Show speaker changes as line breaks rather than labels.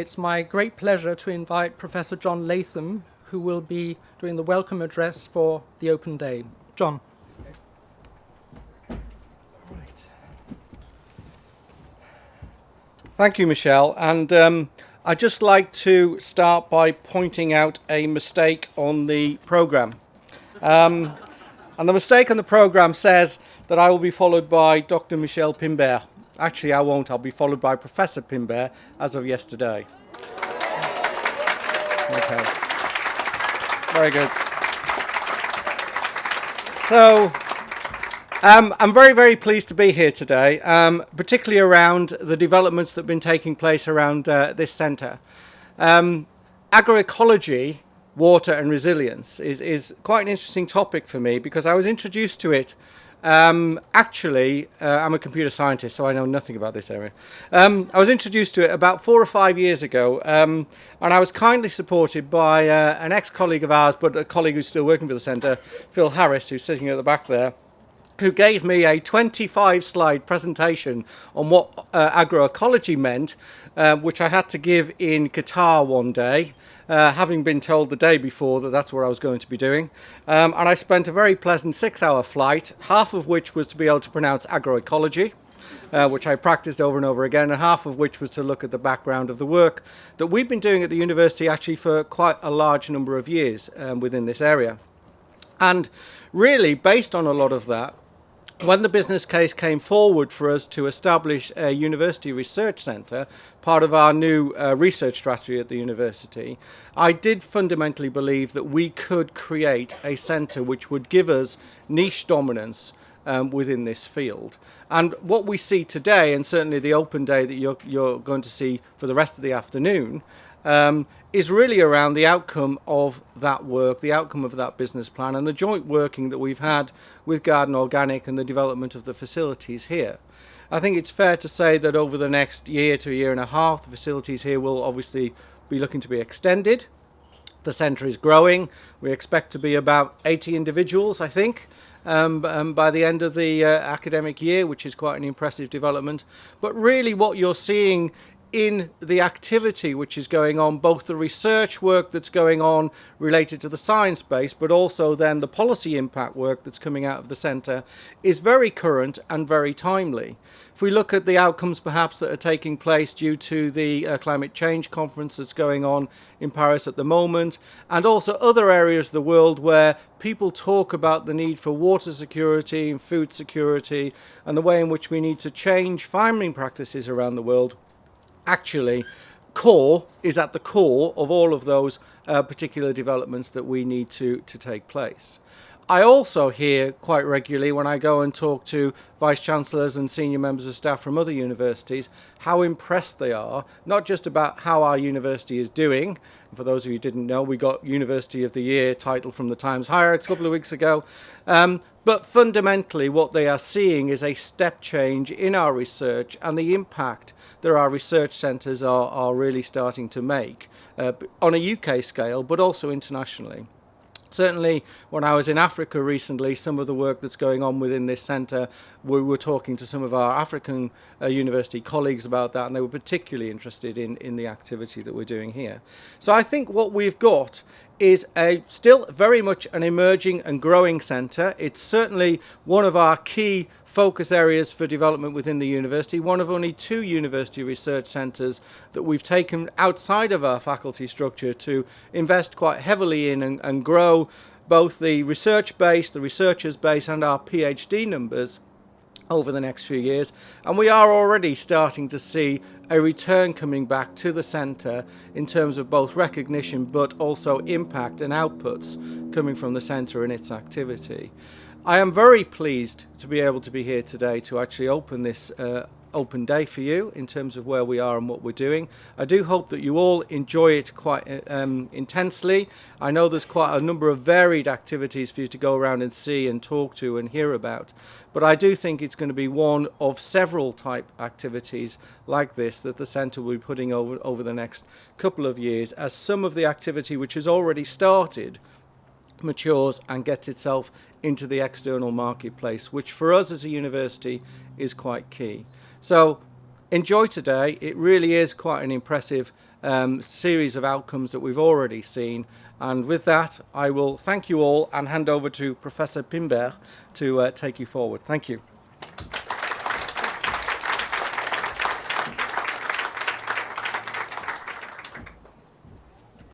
it's my great pleasure to invite Professor John Latham, who will be doing the welcome address for the Open Day. John.
Right. Thank you, Michelle. And I'd just like to start by pointing out a mistake on the programme. And the mistake on the programme says that I will be followed by Dr. Michel Pimbert. Actually, I won't. I'll be followed by Professor Pimbert as of yesterday. Okay. Very good. So, I'm very, very pleased to be here today, particularly around the developments that have been taking place around this centre. Agroecology, water and resilience is quite an interesting topic for me because I was introduced to it. Actually, I'm a computer scientist, so I know nothing about this area. I was introduced to it about 4 or 5 years ago, and I was kindly supported by an ex-colleague of ours, but a colleague who's still working for the centre, Phil Harris, who's sitting at the back there, who gave me a 25-slide presentation on what agroecology meant, which I had to give in Qatar one day, having been told the day before that that's what I was going to be doing. And I spent a very pleasant 6-hour flight, half of which was to be able to pronounce agroecology, which I practiced over and over again, and half of which was to look at the background of the work that we've been doing at the university actually for quite a large number of years within this area. And really, based on a lot of that, when the business case came forward for us to establish a university research centre, part of our new research strategy at the university, I did fundamentally believe that we could create a centre which would give us niche dominance within this field. And what we see today, and certainly the open day that you're going to see for the rest of the afternoon, is really around the outcome of that work, the outcome of that business plan, and the joint working that we've had with Garden Organic and the development of the facilities here. I think it's fair to say that over the next year to a year and a half, the facilities here will obviously be looking to be extended. The centre is growing. We expect to be about 80 individuals, I think, by the end of the academic year, which is quite an impressive development. But really what you're seeing in the activity which is going on, both the research work that's going on related to the science base, but also then the policy impact work that's coming out of the centre, is very current and very timely. If we look at the outcomes perhaps that are taking place due to the climate change conference that's going on in Paris at the moment, and also other areas of the world where people talk about the need for water security and food security and the way in which we need to change farming practices around the world, actually, CAWR is at the core of all of those particular developments that we need to take place. I also hear quite regularly when I go and talk to Vice-Chancellors and senior members of staff from other universities how impressed they are, not just about how our university is doing. And for those of you who didn't know, we got University of the Year title from the Times Higher a couple of weeks ago. But fundamentally what they are seeing is a step change in our research and the impact that our research centres are really starting to make on a UK scale, but also internationally. Certainly, when I was in Africa recently, some of the work that's going on within this centre, we were talking to some of our African university colleagues about that, and they were particularly interested in the activity that we're doing here. So I think what we've got is still very much an emerging and growing centre. It's certainly one of our key focus areas for development within the university, one of only 2 university research centres that we've taken outside of our faculty structure to invest quite heavily in and grow both the research base, the researchers base and our PhD numbers over the next few years. And we are already starting to see a return coming back to the centre in terms of both recognition but also impact and outputs coming from the centre and its activity. I am very pleased to be able to be here today to actually open this open day for you in terms of where we are and what we're doing. I do hope that you all enjoy it quite intensely. I know there's quite a number of varied activities for you to go around and see and talk to and hear about, but I do think it's going to be one of several type activities like this that the centre will be putting over the next couple of years as some of the activity which has already started matures and gets itself into the external marketplace, which for us as a university is quite key. So enjoy today. It really is quite an impressive series of outcomes that we've already seen. And with that, I will thank you all and hand over to Professor Pimbert to take you forward. Thank you.